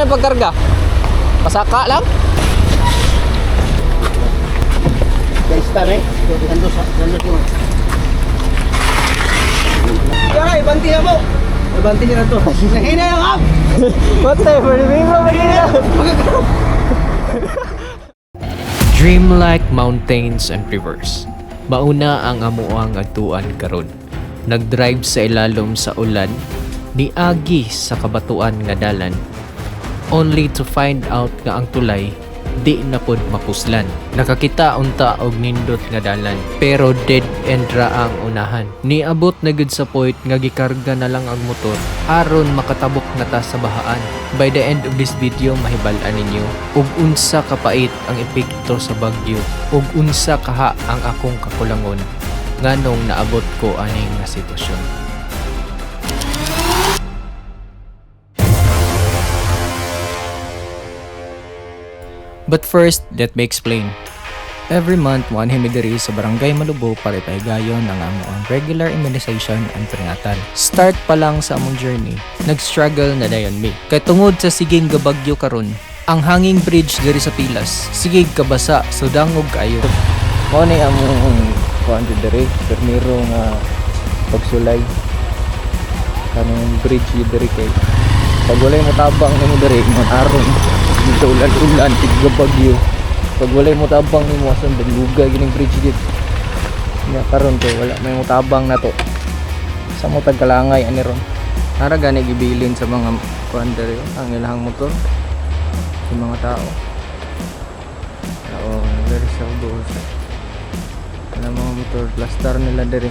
na yung pagkarga? Pasaka lang? Guys, tara eh. Gandos yung... Kaya, ibanti na mo. Ibanti na to. Nahina yung up. Whatever, hindi mo mahina. Dream like mountains and rivers. Mauna ang amuang agtuan karon. Nagdrive sa ilalom sa ulan, niagi sa kabatuan nga dalan, only to find out nga ang tulay di na pod mapuslan. Nakakita unta og nindot nga dalan, pero dead end ra ang unahan. Niabot na gud sa point nga gikarga na lang ang motor aron makatabok na ta sa bahaan. By the end of this video, mahibal-an ninyo ug unsa kapait ang epekto sa bagyo ug unsa kaha ang akong kakulangon nganong naabot ko aning nga sitwasyon. But first, let me explain. Every month, one himi diri sa Barangay Malubo para ipaigayon ang among regular immunization and prenatal. Start pa lang sa among journey, nag-struggle na dayon mi. Kay tungod sa siging gabagyo karon, ang hanging bridge diri sa Pilas, sigig kabasa, so dangog kayo. Mao ni among kuan diri, permiro nga pagsulay kanang bridge diri kay pag walay mo tabang nimo diri mo aron sa ulan-ulan tigabagyo. Pag walay mo tabang nimo asan daluga gining bridge dit. Nya karon to wala may mo tabang na to. Sa mo tagkalangay ani ron. Ara gani gibilin sa mga kuan diri ang ilahang motor sa mga tao. Oo, very sabos. Ang mga motor plaster nila diri.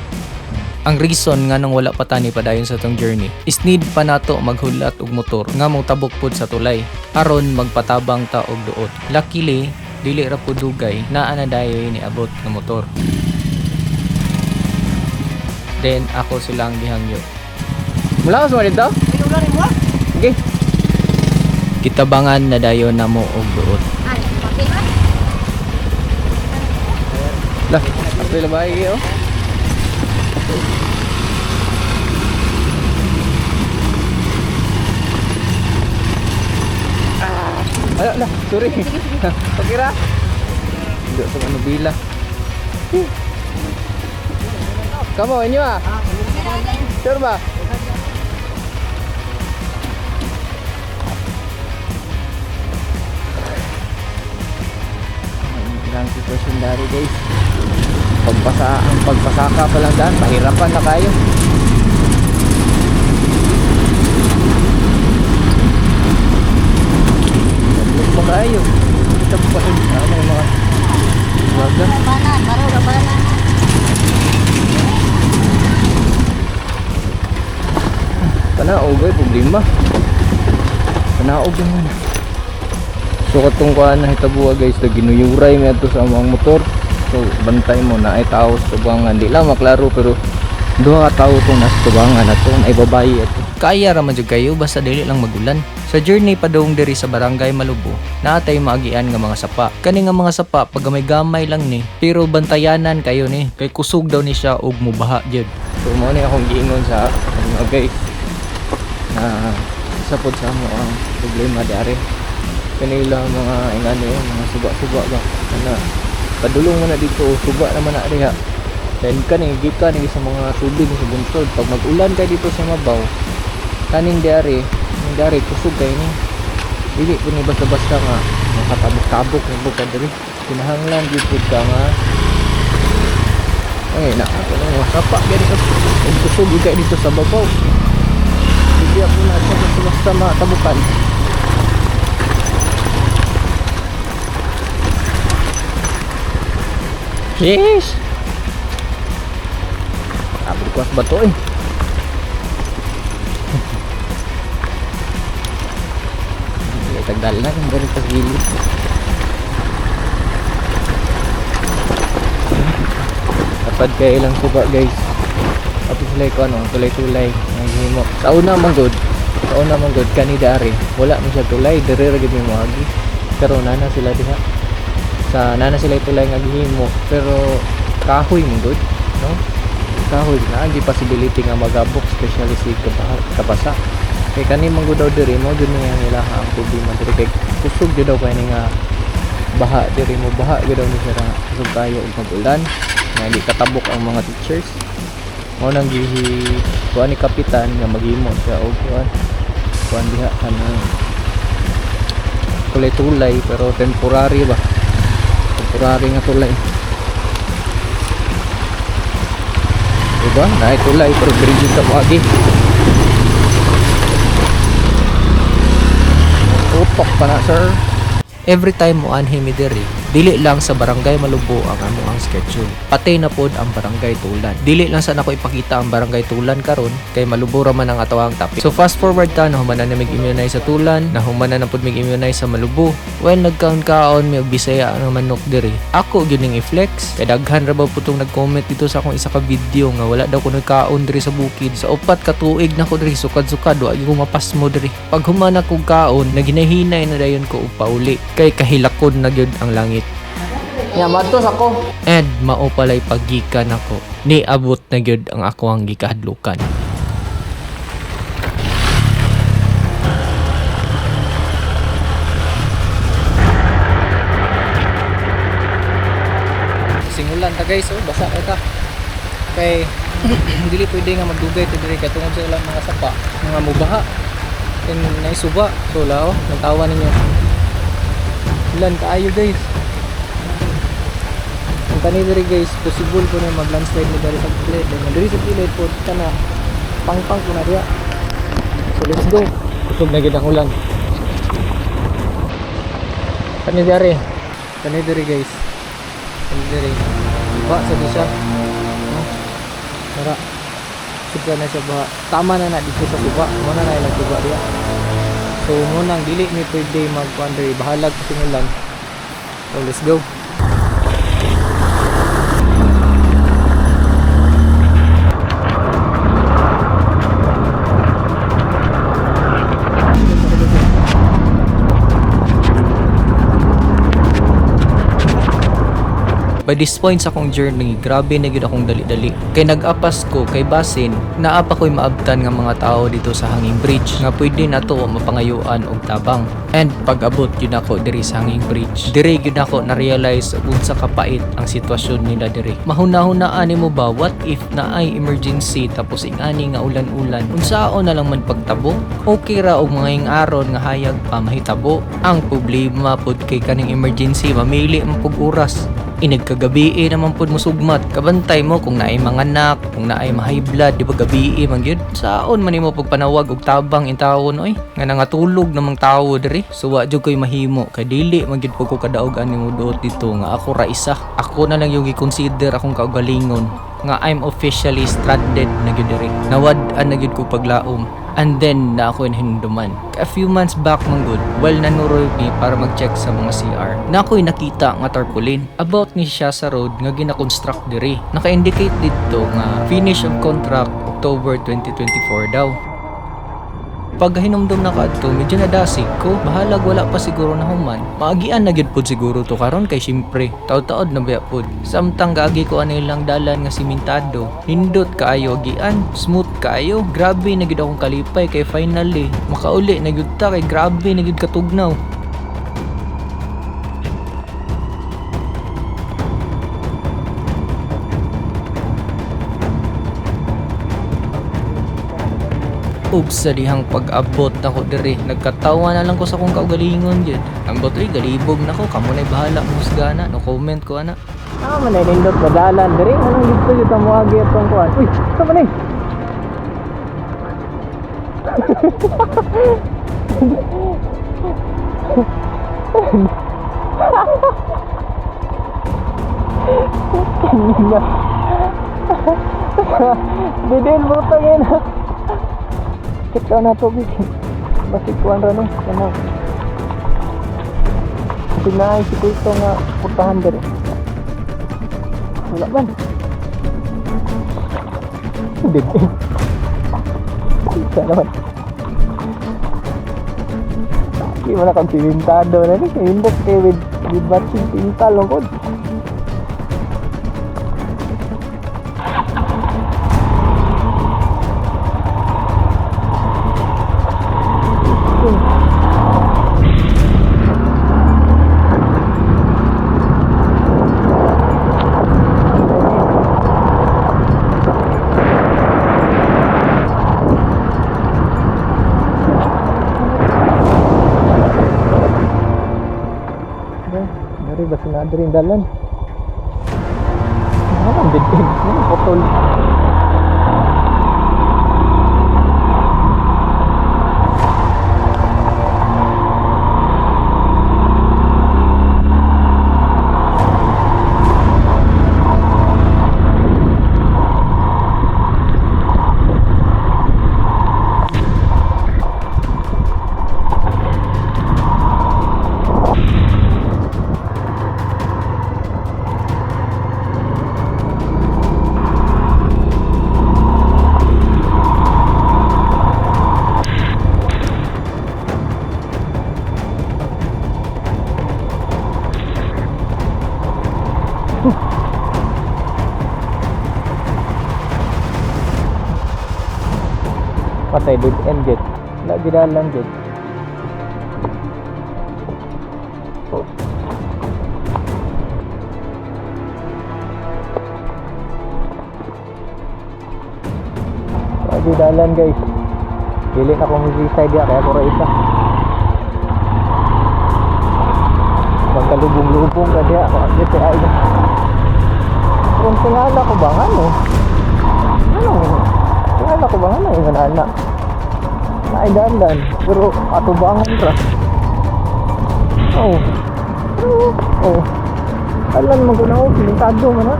Ang reason nga nang wala pa tani padayon sa tong journey is need pa nato maghulat og motor nga mong tabok pod sa tulay aron magpatabang ta og duot. Luckily, dili ra pud dugay naa na dayoy ni abot nga motor. Then ako silang gihangyo. Mula sa dito? Okay. Kitabangan na dayon namo og duot. Lah, apil bae oh. Ala, sorry. Pakira. Duduk sa Manubila. Kamu inyo ah? Sure ba? Ang sitwasyon dari guys. Ang pagpasaka pa lang daan, mahirapan na kayo. Kayo kita pa rin may mga waga panaog ay problema panaog naman so katong kuhaan na hitabuha guys na ginuyuray nga ito sa mga motor so bantay mo na ay tao sa tubangan di lang maklaro pero duha ka tao itong nasa tubangan at ay babae ito Kaya ra man jud kayo basta dili lang magulan. Sa journey padung diri sa Barangay Malubo, naatay maagian nga mga sapa. Kani nga mga sapa pagamay-gamay lang ni, pero bantayanan kayo ni. Kay kusog daw ni siya og mubaha jud. So mo ni akong giingon sa mga guys na isa pod sa mo ang problema dari. Kanila mga ingani mga suba-suba ba na padulong mo na dito suba naman na diha. Then kani gikan ni sa mga tubig sa buntod pag mag-ulan kay dito sa mabaw. Kaning dari kusog kay ni. Dili ko ni basta-basta nga makatabok-tabok ng buka diri. Kinahanglan gyud pud ka nga ay na ako na sapa gani ka. Kusog kay dito sa babaw. Hindi ako na basta matabukan. Yes. Abot ko sa bato eh. Tagdal na kung ganito sa gilid. Tapad kayo ilang suba guys. Tapos sila ko ano, tulay-tulay naghimo. Sa una manggod kanidari. Wala mo siya tulay, diri ra gid mo agi. Pero nana sila diha. Sa nana sila tulay nga gihimo, pero kahoy manggod, no? Kahoy na ang possibility nga magabok especially si kapasa. Kay kani man gud daw diri mo gud niya nila ang problema diri kay kusog jud daw kay ni nga baha diri mo baha gud daw ni sira kusog kayo ug mag-ulan nga di katabok ang mga teachers. Mao nang gihi kuan ni kapitan nga maghimo siya og kuan diha kanang tulay-tulay pero temporary ba. Temporary nga tulay. Diba? Naitulay pero bridge sa pagi. Utok pa na sir. Every time mo anhi mi diri, dili lang sa barangay Malubo ang amo ang schedule. Patay na pod ang barangay Tulan. Dili lang sa nako ipakita ang barangay Tulan karon kay Malubo ra man ang atawang topic. So fast forward ta nahumanan na mig immunize sa Tulan, nahumanan na pod mig immunize sa Malubo. When nagkaon-kaon mi og Bisaya ang manok diri, ako gyud ning i-flex. Kay daghan ra ba putong nag-comment dito sa akong isa ka video nga wala daw ko nagkaon diri sa bukid. Sa upat ka tuig na ko diri sukad-sukad wa gyud ko mapasmo diri. Pag humana kog kaon, naginahinay na dayon ko og pauli. Kay kahilakod na gyud ang langit. Nya matos ako. And mao palay paggikan ako. Niabot na gyud ang ako ang gikahadlukan. Singulan ta guys, oh, basa ka. Kay dili pwede nga magdugay to diri kay tungod sa ilang mga sapa, mga mubaha. Ken naisuba, so lao, nagtawa ninyo. Ilan kaayo guys. Ang kani diri guys, possible ko na mag-landslide ni diri sa plate. Diri sa plate po kana pangpang ko na diya. So let's go. Kusog na gid ang ulan. Kani diri guys. Kani diri. Ba sa siya. No? Tara. Suga na siya ba. Tama na na dito sa suba. Mo na ilang suba diya. So munang dili mi pwede mag-wonder bahalag sa ulan. So let's go. By this point sa akong journey, grabe na gyud akong dali-dali. Kay nag-apas ko kay basin, naapa ko'y maabtan nga mga tao dito sa Hanging Bridge nga pwede nato mapangayuan og tabang. And pag-abot yun ako diri sa Hanging Bridge, diri yun ako na-realize unsa kapait ang sitwasyon nila diri. Mahuna-hunaan nimo ba what if naay emergency tapos ingani nga ulan-ulan? Unsaon na lang man pagtabo? Okay ra og mga aron nga hayag pa mahitabo. Ang problema pod kay kaning emergency mamili man pug oras. Inagkagabi naman po mo sugmat. Kabantay mo kung naay mga anak, kung naay high blood, di ba gabi man yun? Saon man mo pagpanawag og tabang in taon oy. Nga nangatulog namang tao diri. So wa jud koy mahimo kay dili man gyud ko kadaog ani mo duot dito nga ako ra isa. Ako na lang yung gi-consider akong kaugalingon nga I'm officially stranded na gyud diri. Nawad-an na gyud ko paglaom. And then na ako hinduman. A few months back man good, while nanuroy mi para mag-check sa mga CR, na ako'y nakita nga tarpaulin. About ni siya sa road nga gina-construct diri. Naka-indicate dito nga finish of contract October 2024 daw. Pag hinumdum na kadto, medyo nadasig ko. Bahalag wala pa siguro na human. Maagian na gyud pod siguro to karon kay syempre taud-taud na baya pod. Samtang gaagi ko ano ilang dalan nga simentado. Nindot kaayo agian, smooth kaayo. Grabe na gyud akong kalipay kay finally makauli na gyud ta kay grabe na gyud katugnaw. Ug sa dihang pag-abot nako diri, nagkatawa na lang ko sa akong kaugalingon jud. Ambot oy galibog nako, kamo nay bahala mo husgana, no comment ko ana. Man ay nindot madalan diri anong dito jud mo agi atong kuan. Uy, sa man ni? Didin mo tangin. Kita na to big. Bakit kuan ra no? Kana. Pinay si ko nga putahan diri. Wala man. Didin. Kita naman. Di mo na kang pintado na ni. Hindot kay with matching pintal lugod. Dari basta na dari yung dalan. Ano ang dead end? Ano ang potol? Patay dead end gate. Lagi dalan gate. Lagi dalan guys. Dili na kung suicide ya kaya pura isa. Magkalubong-lubong ka diya. Kung ano siya ay. Kung tingala ko ba ano? Ano? Tingala ko ba ano yung anak? Naidalan. Pero atubangan ra. Oh. Oh. Alam mo kung ako, pinintado man ha.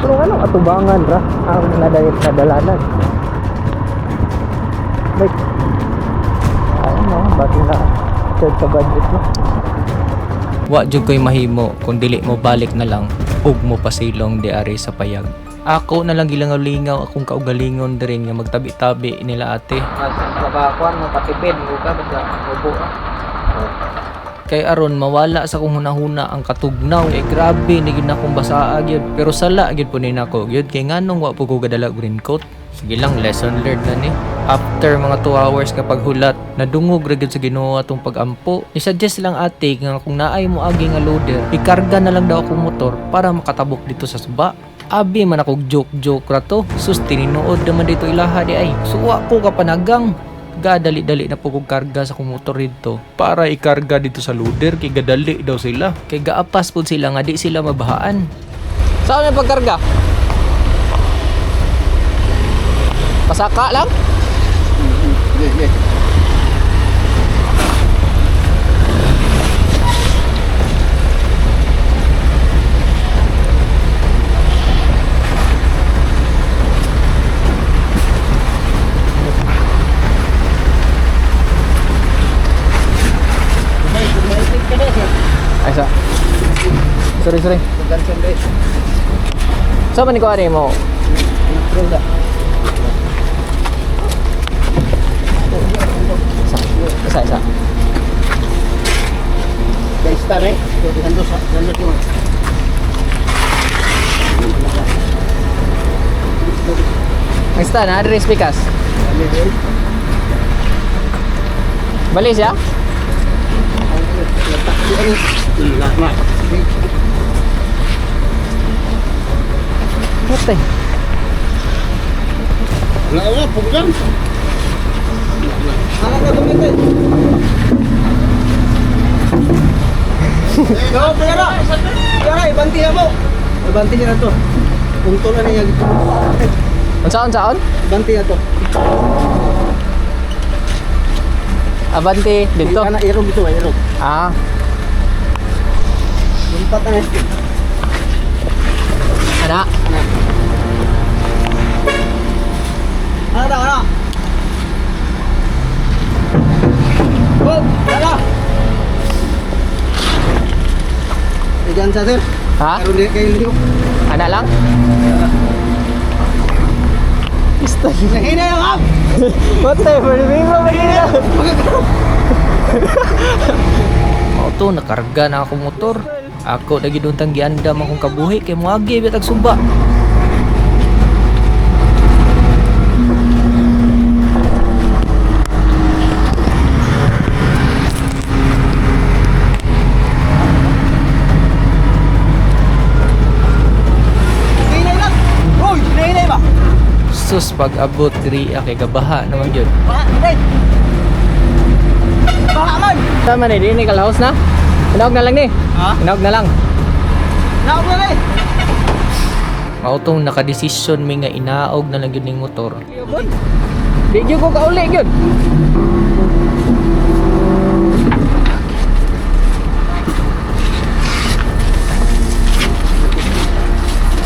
Pero ano, atubangan ra. Ang nadayot na dalanan. Like, ayun no, ba't na third sa budget mo? Wa jud ko'y mahimo kung dili mo balik na lang ug mo pasilong di ari sa payag. Ako na lang gilangaw-lingaw akong kaugalingon diri nga magtabi-tabi nila ate. Pagkakuan mo patipid mo ka basta ubo. Kay aron mawala sa kong hunahuna ang katugnaw. Kay grabe ni gid akong basaa gyud pero sala gyud po ni nako gyud kay nganong wa po ko gadala og raincoat. Sige lang, lesson learned na ni. After mga 2 hours kapag hulat, nadungog ra gyud sa Ginoo atong pag-ampo. Ni-suggest lang ate nga kung naay mo agi nga loader, ikarga na lang daw akong motor para makatabok dito sa suba. Abi man akong joke-joke ra to. Sus, tininood naman dito ilaha di ay. Suwa ko kapanagang. Gadali-dali na po kong karga sa akong motor dito para ikarga dito sa loader kay gadali daw sila. Kay gaapas po sila nga di sila mabahaan. Saan may pagkarga? Pasaka lang? Ay sa. Sorry. Sa man ko ani mo? Isa. Guys, tare. Gandos mo. Next na adres speakers. Bali siya? Patay. Wala, pugang. Ano na gamitin? Pera, ibanti na mo. Ibanti na to. Punto na niya dito. Unsaon? Ibanti na to. Abante dito. Ana irog dito, irog. Ah, Lumpat na. ana. Ana. Oh, ana. Diyan sa sir. Ha? Karon di kayo liyo. Ana lang? Istay. Nahina yung up. Whatever, may mo magiging. Auto nakarga na ako motor. Ako lagi doon tang giandam akong kabuhi kay moagi bitag suba. Hinay lang. Hoy, hinay ba? Sus pag abot diri kay gabaha naman gyud. Baka, hinay. Baka man. Tama ni, di ni kalaos na? Inaog na lang ni. Ha? Inaog na lang. Naog na eh. Mautong nakadesisyon mi nga inaog na lang yun ng motor. Di gyud ko kauli gyud.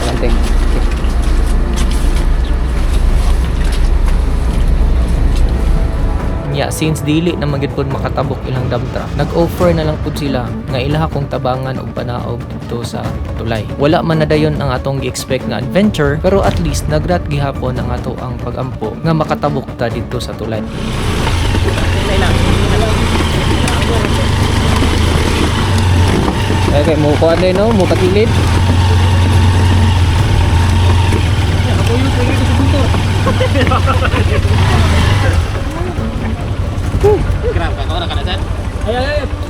Lanting. Nya since dili na magid pod makatabok ilang dump truck, nag-offer na lang pud sila nga ilaha kong tabangan og panaog dito sa tulay. Wala man na dayon ang atong gi-expect nga adventure, pero at least nagrat gihapon ang ato ang pagampo nga makatabok ta dito sa tulay. Okay, mo kuan din no, mo patilid.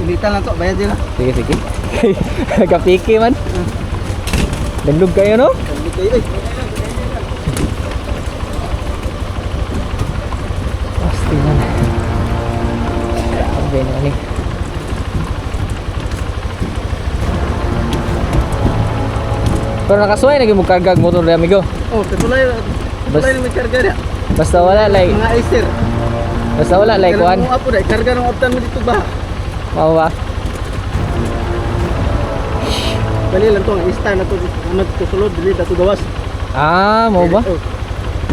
Ilitan lang to, bayad din na. Sige, sige. Kapiki man. Dandog kayo no? Sabi kayo eh. Pasti man. Grabe na ni. Pero nakasuway lagi mo karga ang motor ni amigo. Oh, katulay Bas- na may karga niya. Basta wala like Mga ister. kuan. Karga mo apo dahil, karga ng optan mo dito ba? Mao ba? Bali lang to, ang istar na to. Ano to sulod, dili na to gawas. Ah, mao ba? Oh,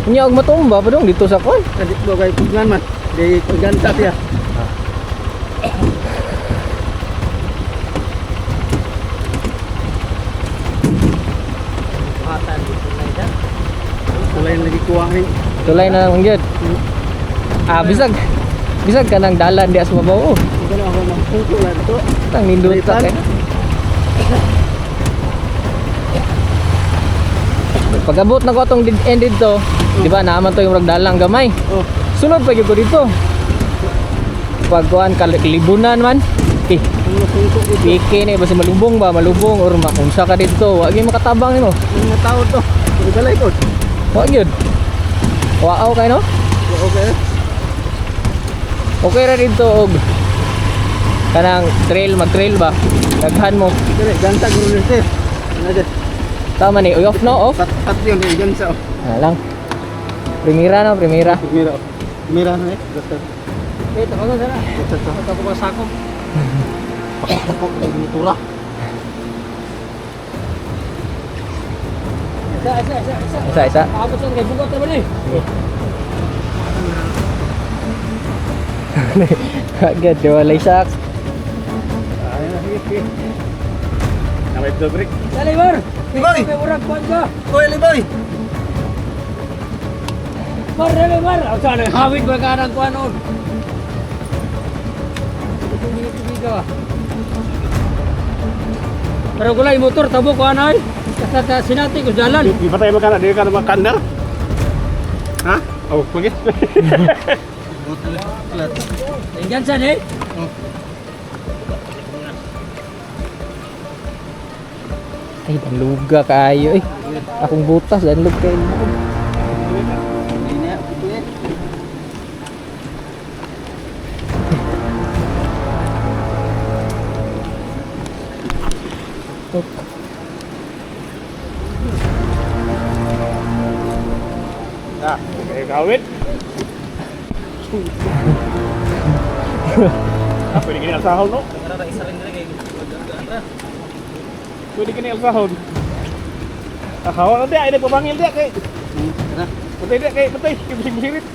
Nya og matumba pa dong dito sa kuan. kadit mo kay pugnan man. Di paganta siya. Tulay na lagi kuha rin. Tulay na lang gyud. Ah, bisag kanang dalan di asa mabaw. Ito na ako ng puto lang to. Tang nindot ta kay. Pag-abot na ko atong dead end dito, di ba naaman to yung ragdalang gamay. Oh, Sunod pa gyud ko dito. Pag kuan kalibunan man. ang napunto dito. Piki ni basta malubong ba, malubong or makunsa ka dito. Wa gyud makatabang nimo. Ang mga tao to. Balay ko. Wa gyud. Waaw kay no? Okay. Okay ra dito og kanang trail mag-trail ba. Daghan mo. Dili, ganta guro ni sir. Ano dyan? Tama ni off no off. Pat yun, eh, gansa. Oh. Lang. Primera no, primera. Mira, mira na eh. Gasta. Eh, tawagan sana. Gasta to. Ako ba sakop? Ako, nagmutura. Isa. Ako sa kay bugot naman eh. Agad, walay saks. Ayun na, sige, sige. Naway ito, break. Dali bar. Liboy! May urag kuan ka. Kuya Liboy! Bar dali bar. Ang sana hawid ba ka nang kuan on. Tugi ka. Pero gulay motor tabo kuan ay. Kasta sinati ko jalan. Di ba tayo magkana? Di ka na magkanda? Ha? Oh, pagit. Tinggan sa eh. Ay, danluga kaayo eh. Akong butas, danlug kayo. Ah, kayo kawit. Ah, pwede kini ang sahol, no? Pwede kini ang sahol. Ah, hawa ka di, ay nagpapangil di, kay. Patay di, kay, patay, kay bising-bisirit.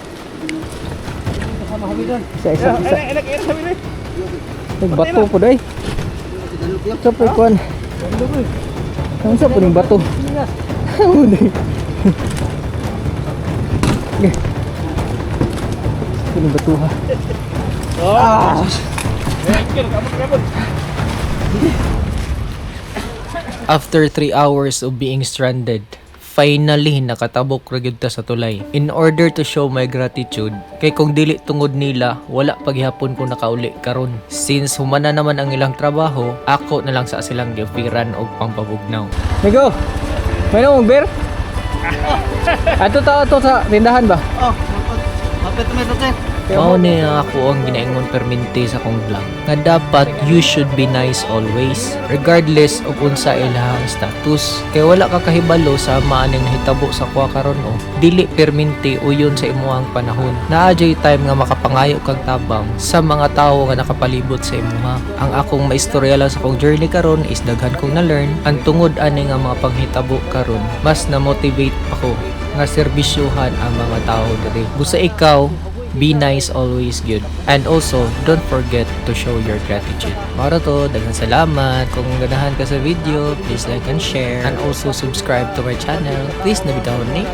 Isa. Enak, enak, sabi ni. Bato po day. Sa po kuan. Ang sa po ning bato. Ano day? Ini bato ha. Oh. Kabut. After 3 hours of being stranded, finally nakatabok ra gyud ta sa tulay. In order to show my gratitude, kay kung dili tungod nila, wala paghihapon ko nakauli karon. Since humana naman ang ilang trabaho, ako na lang sa silang gifiran og pampabugnaw. Migo. May nang beer? Ato ta to sa tindahan ba? Oh, mapit mo ito, sir. Mao ni ako ang ginaingon perminti sa kong vlog nga dapat you should be nice always regardless of unsa ilahang status. Kay wala ka kahibalo sa maaning nahitabo sa kuha karon o dili perminti uyon sa imuhang panahon. Naa jay time nga makapangayo kag tabang sa mga tawo nga nakapalibot sa imuha. Ang akong maistorya lang sa kong journey karon is daghan kong na-learn. Ang tungod ani nga mga panghitabo karon mas na-motivate ako nga serbisyuhan ang mga tao diri. Busa ikaw, be nice always good. And also, don't forget to show your gratitude. Para to, daghang salamat. Kung ganahan ka sa video, please like and share. And also subscribe to my channel. Please nabitaw ni